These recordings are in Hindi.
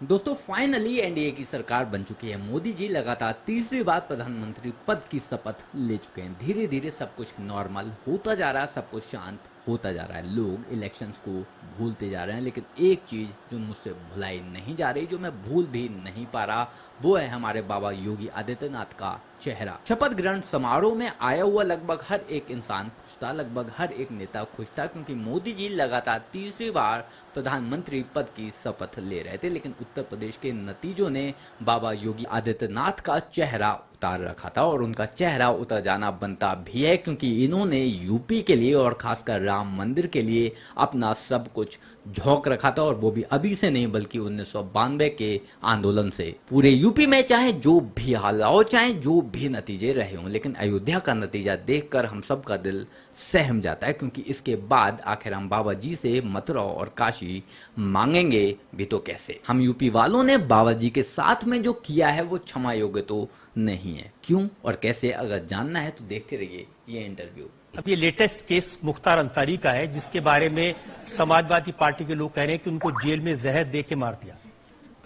दोस्तों फाइनली एनडीए की सरकार बन चुकी है। मोदी जी लगातार तीसरी बार प्रधानमंत्री पद की शपथ ले चुके हैं। धीरे धीरे सब कुछ नॉर्मल होता जा रहा है, सब कुछ शांत होता जा रहा है। लोग इलेक्शंस को भूलते जा रहे हैं, लेकिन एक चीज़ जो मुझसे भुलाई नहीं जा रही, जो मैं भूल भी नहीं पा रहा, वो है हमारे बाबा योगी आदित्यनाथ का चेहरा। शपथ ग्रहण समारोह में आया हुआ लगभग हर एक इंसान खुश था, लगभग हर एक नेता खुश था, क्योंकि मोदी जी लगातार तीसरी बार प्रधानमंत्री पद की शपथ ले रहे थे। लेकिन उत्तर प्रदेश के नतीजों ने बाबा योगी आदित्यनाथ का चेहरा उतार रखा था, और उनका चेहरा उतर जाना बनता भी है, क्योंकि इन्होंने यूपी के लिए और खासकर राम मंदिर के लिए अपना सब कुछ झोंक रखा था, और वो भी अभी से नहीं बल्कि 1992 के आंदोलन से। पूरे यूपी में चाहे जो भी हाल हो, चाहे जो भी नतीजे रहे हों, लेकिन अयोध्या का नतीजा देखकर हम सब का दिल सहम जाता है, क्योंकि इसके बाद आखिर हम बाबा जी से मथुरा और काशी मांगेंगे भी तो कैसे। हम यूपी वालों ने बाबा जी के साथ में जो किया है वो क्षमा योग्य तो नहीं है। क्यों और कैसे, अगर जानना है तो देखते रहिए ये इंटरव्यू। अब ये लेटेस्ट केस मुख्तार अंसारी का है, जिसके बारे में समाजवादी पार्टी के लोग कह रहे हैं कि उनको जेल में जहर दे के मार दिया।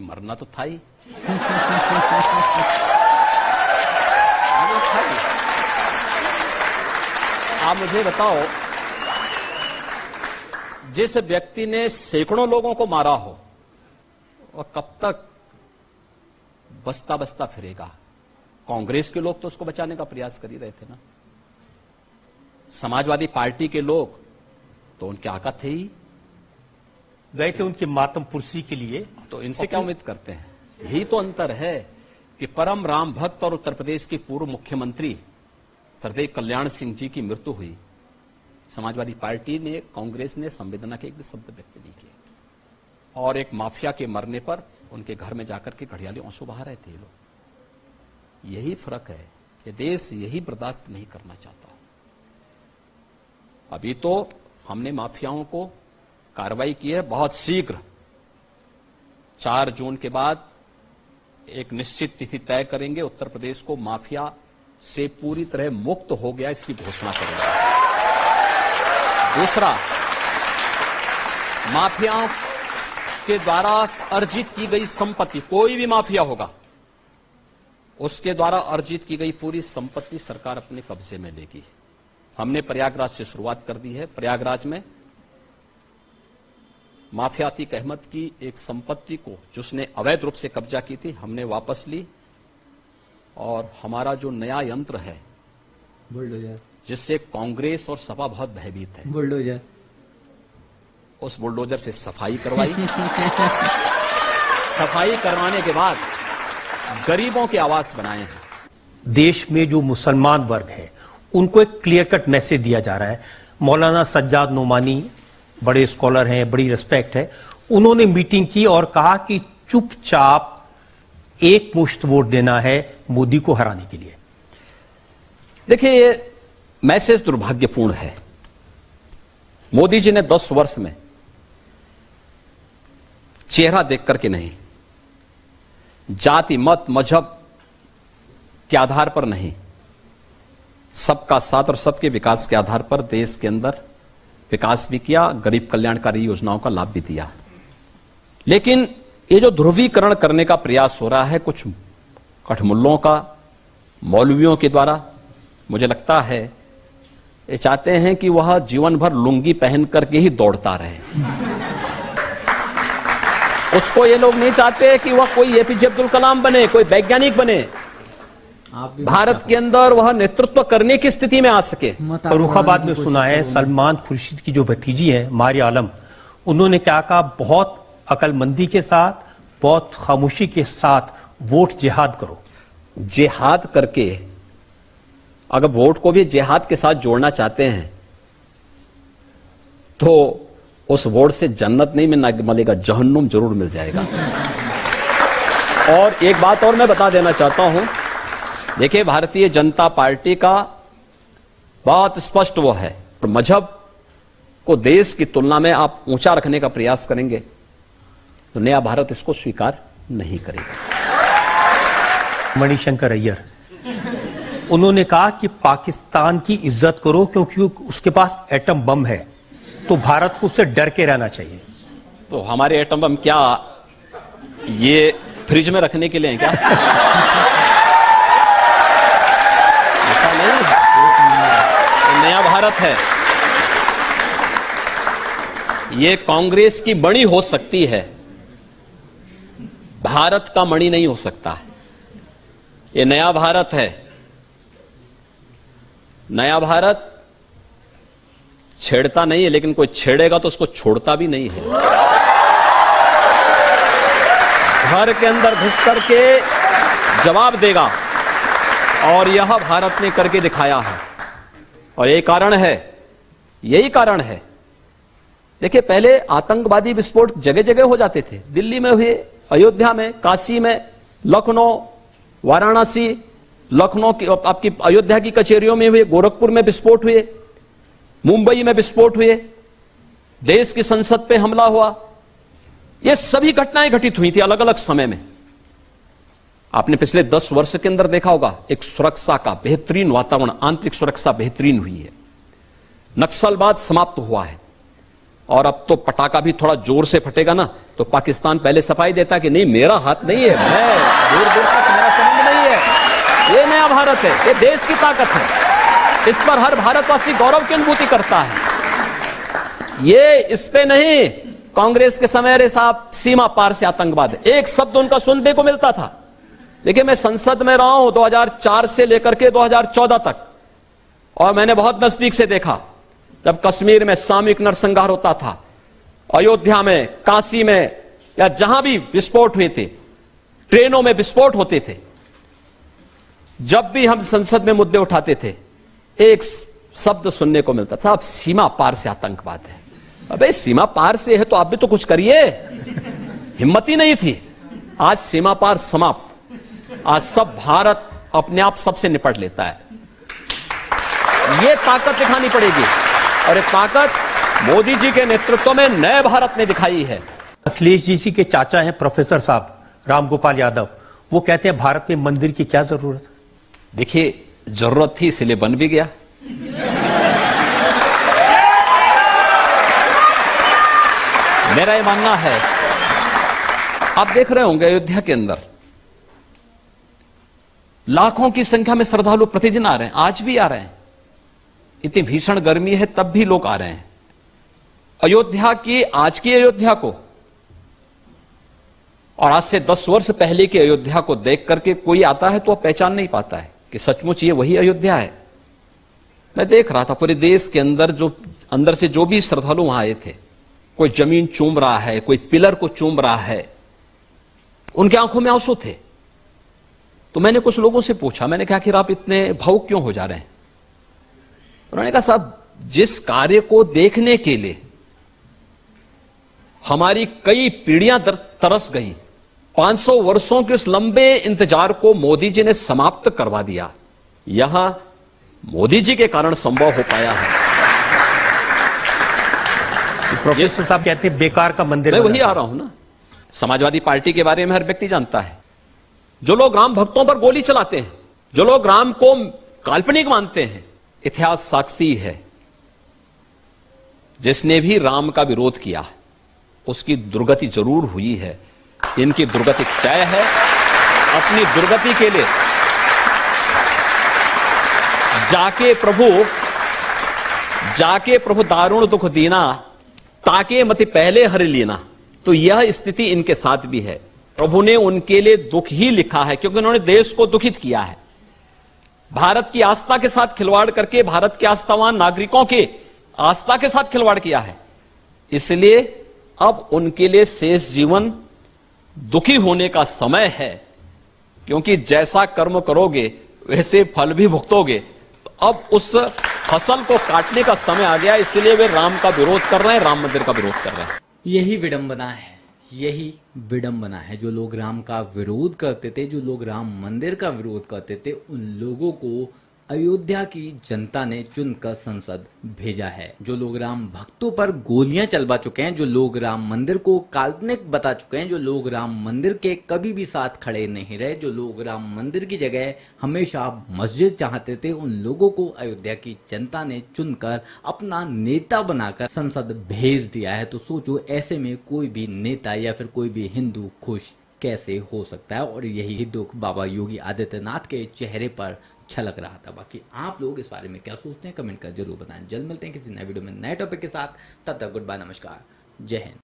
मरना तो था ही। आप मुझे बताओ, जिस व्यक्ति ने सैकड़ों लोगों को मारा हो और कब तक बसता बसता फिरेगा? कांग्रेस के लोग तो उसको बचाने का प्रयास कर ही रहे थे ना। समाजवादी पार्टी के लोग तो उनके आका थे ही, गए थे उनके मातम पुरसी के लिए। तो इनसे क्या उम्मीद करते हैं? यही तो अंतर है कि परम राम भक्त और उत्तर प्रदेश के पूर्व मुख्यमंत्री सरदेव कल्याण सिंह जी की मृत्यु हुई, समाजवादी पार्टी ने, कांग्रेस ने संवेदना के एक भी शब्द व्यक्त नहीं किए, और एक माफिया के मरने पर उनके घर में जाकर के घड़ियाली आंसू बहा रहे थे लोग। यही फर्क है कि देश यही बर्दाश्त नहीं करना चाहता। अभी तो हमने माफियाओं को कार्रवाई की है, बहुत शीघ्र 4 जून के बाद एक निश्चित तिथि तय करेंगे, उत्तर प्रदेश को माफिया से पूरी तरह मुक्त हो गया इसकी घोषणा करेंगे। दूसरा, माफियाओं के द्वारा अर्जित की गई संपत्ति, कोई भी माफिया होगा उसके द्वारा अर्जित की गई पूरी संपत्ति सरकार अपने कब्जे में लेगी। हमने प्रयागराज से शुरुआत कर दी है। प्रयागराज में माफिया अतीक अहमद की एक संपत्ति को, जिसने अवैध रूप से कब्जा की थी, हमने वापस ली, और हमारा जो नया यंत्र है बुलडोजर, जिससे कांग्रेस और सपा बहुत भयभीत है, बुलडोजर, उस बुलडोजर से सफाई करवाई। सफाई करवाने के बाद गरीबों के आवास बनाए हैं। देश में जो मुसलमान वर्ग है उनको एक क्लियर कट मैसेज दिया जा रहा है। मौलाना सज्जाद नोमानी बड़े स्कॉलर हैं, बड़ी रिस्पेक्ट है, उन्होंने मीटिंग की और कहा कि चुपचाप एक मुश्त वोट देना है मोदी को हराने के लिए। देखिए, ये मैसेज दुर्भाग्यपूर्ण है। मोदी जी ने 10 वर्ष में चेहरा देख करके नहीं, जाति मत मजहब के आधार पर नहीं, सबका साथ और सबके विकास के आधार पर देश के अंदर विकास भी किया, गरीब कल्याणकारी योजनाओं का लाभ भी दिया। लेकिन ये जो ध्रुवीकरण करने का प्रयास हो रहा है कुछ कठमुल्लों का, मौलवियों के द्वारा, मुझे लगता है ये चाहते हैं कि वह जीवन भर लुंगी पहन करके ही दौड़ता रहे। उसको ये लोग नहीं चाहते कि वह कोई एपीजे अब्दुल कलाम बने, कोई वैज्ञानिक बने, भारत के अंदर वह नेतृत्व करने की स्थिति में आ सके। फरुखाबाद में सुना है सलमान खुर्शीद की जो भतीजी है मारिया आलम, उन्होंने क्या कहा, बहुत अकलमंदी के साथ, बहुत खामोशी के साथ वोट जिहाद करो। जिहाद करके अगर वोट को भी जिहाद के साथ जोड़ना चाहते हैं तो उस वोट से जन्नत नहीं मिलेगा, जहन्नुम जरूर मिल जाएगा। और एक बात और मैं बता देना चाहता हूं, देखिए, भारतीय जनता पार्टी का बहुत स्पष्ट वो है, मजहब को देश की तुलना में आप ऊंचा रखने का प्रयास करेंगे तो नया भारत इसको स्वीकार नहीं करेगा। मणिशंकर अय्यर, उन्होंने कहा कि पाकिस्तान की इज्जत करो क्योंकि उसके पास एटम बम है, तो भारत को उससे डर के रहना चाहिए। तो हमारे एटम बम क्या ये फ्रिज में रखने के लिए है क्या? ऐसा नहीं, ये नया भारत है। ये कांग्रेस की मणि हो सकती है, भारत का मणि नहीं हो सकता है। ये नया भारत है। नया भारत छेड़ता नहीं है, लेकिन कोई छेड़ेगा तो उसको छोड़ता भी नहीं है। घर के अंदर घुस करके जवाब देगा, और यह भारत ने करके दिखाया है। और यही कारण है, देखिए पहले आतंकवादी विस्फोट जगह जगह हो जाते थे। दिल्ली में हुए, अयोध्या में, काशी में, लखनऊ, वाराणसी, लखनऊ की आपकी अयोध्या की कचहरियों में हुए, गोरखपुर में विस्फोट हुए, मुंबई में विस्फोट हुए, देश की संसद पे हमला हुआ। ये सभी घटनाएं घटित हुई थी अलग अलग समय में। आपने पिछले 10 वर्ष के अंदर देखा होगा, एक सुरक्षा का बेहतरीन वातावरण, आंतरिक सुरक्षा बेहतरीन हुई है। नक्सलवाद समाप्त हुआ है। और अब तो पटाखा भी थोड़ा जोर से फटेगा ना, तो पाकिस्तान पहले सफाई देता कि नहीं मेरा हाथ नहीं है, मैं दूर दूर तक मेरा संबंध नहीं है। ये नया भारत है, ये देश की ताकत है। इस पर हर भारतवासी गौरव की अनुभूति करता है। ये इस पे नहीं, कांग्रेस के समय रे साहब सीमा पार से आतंकवाद है, एक शब्द उनका सुनने को मिलता था। देखिए मैं संसद में रहा हूं 2004 से लेकर के 2014 तक, और मैंने बहुत नजदीक से देखा जब कश्मीर में सामूहिक नरसंहार होता था, अयोध्या में, काशी में, या जहां भी विस्फोट हुए थे, ट्रेनों में विस्फोट होते थे। जब भी हम संसद में मुद्दे उठाते थे, एक शब्द सुनने को मिलता था, अब सीमा पार से आतंकवाद है। अबे सीमा पार से है तो आप भी तो कुछ करिए। हिम्मत ही नहीं थी। आज सीमा पार समाप्त। आज सब भारत अपने आप सबसे निपट लेता है। ये ताकत दिखानी पड़ेगी, और ये ताकत मोदी जी के नेतृत्व में नए भारत ने दिखाई है। अखिलेश जी के चाचा हैं प्रोफेसर साहब रामगोपाल यादव, वो कहते हैं भारत में मंदिर की क्या जरूरत है? देखिए जरूरत थी इसलिए बन भी गया। मेरा ये मानना है, आप देख रहे होंगे अयोध्या के अंदर लाखों की संख्या में श्रद्धालु प्रतिदिन आ रहे हैं, आज भी आ रहे हैं। इतनी भीषण गर्मी है तब भी लोग आ रहे हैं। अयोध्या की, आज की अयोध्या को और आज से 10 वर्ष पहले की अयोध्या को देख करके कोई आता है तो वह पहचान नहीं पाता है कि सचमुच ये वही अयोध्या है। मैं देख रहा था पूरे देश के अंदर, जो अंदर से जो भी श्रद्धालु वहां आए थे, कोई जमीन चूम रहा है, कोई पिलर को चूम रहा है, उनकी आंखों में आंसू थे। तो मैंने कुछ लोगों से पूछा, मैंने कहा कि आप इतने भावुक क्यों हो जा रहे हैं? उन्होंने कहा साहब, जिस कार्य को देखने के लिए हमारी कई पीढ़ियां तरस गई, 500 वर्षों के उस लंबे इंतजार को मोदी जी ने समाप्त करवा दिया। यहां मोदी जी के कारण संभव हो पाया है। प्रोफेसर साहब कहते हैं बेकार का मंदिर। मैं वही आ रहा हूं ना। समाजवादी पार्टी के बारे में हर व्यक्ति जानता है। जो लोग राम भक्तों पर गोली चलाते हैं, जो लोग राम को काल्पनिक मानते हैं, इतिहास साक्षी है, जिसने भी राम का विरोध किया उसकी दुर्गति जरूर हुई है। इनकी दुर्गति तय है। अपनी दुर्गति के लिए जाके प्रभु दारुण दुख दीना, ताके मति पहले हर लेना। तो यह स्थिति इनके साथ भी है। प्रभु ने उनके लिए दुख ही लिखा है, क्योंकि उन्होंने देश को दुखित किया है। भारत की आस्था के साथ खिलवाड़ करके भारत के आस्थावान नागरिकों के आस्था के साथ खिलवाड़ किया है। इसलिए अब उनके लिए शेष जीवन दुखी होने का समय है, क्योंकि जैसा कर्म करोगे वैसे फल भी भुगतोगे। तो अब उस फसल को काटने का समय आ गया, इसलिए वे राम का विरोध कर रहे हैं, राम मंदिर का विरोध कर रहे हैं। यही विडंबना है। जो लोग राम का विरोध करते थे, जो लोग राम मंदिर का विरोध करते थे, उन लोगों को अयोध्या की जनता ने चुनकर संसद भेजा है। जो लोग राम भक्तों पर गोलियां चलवा चुके हैं, जो लोग राम मंदिर को काल्पनिक बता चुके हैं, जो लोग राम मंदिर के कभी भी साथ खड़े नहीं रहे, जो लोग राम मंदिर की जगह हमेशा मस्जिद चाहते थे, उन लोगों को अयोध्या की जनता ने चुनकर अपना नेता बनाकर संसद भेज दिया है। तो सोचो, ऐसे में कोई भी नेता या फिर कोई भी हिंदू खुश कैसे हो सकता है, और यही दुख बाबा योगी आदित्यनाथ के चेहरे पर छलक रहा था। बाकी आप लोग इस बारे में क्या सोचते हैं, कमेंट कर जरूर बताएं। जल्द मिलते हैं किसी नए वीडियो में नए टॉपिक के साथ, तब तक गुड बाय, नमस्कार, जय हिंद।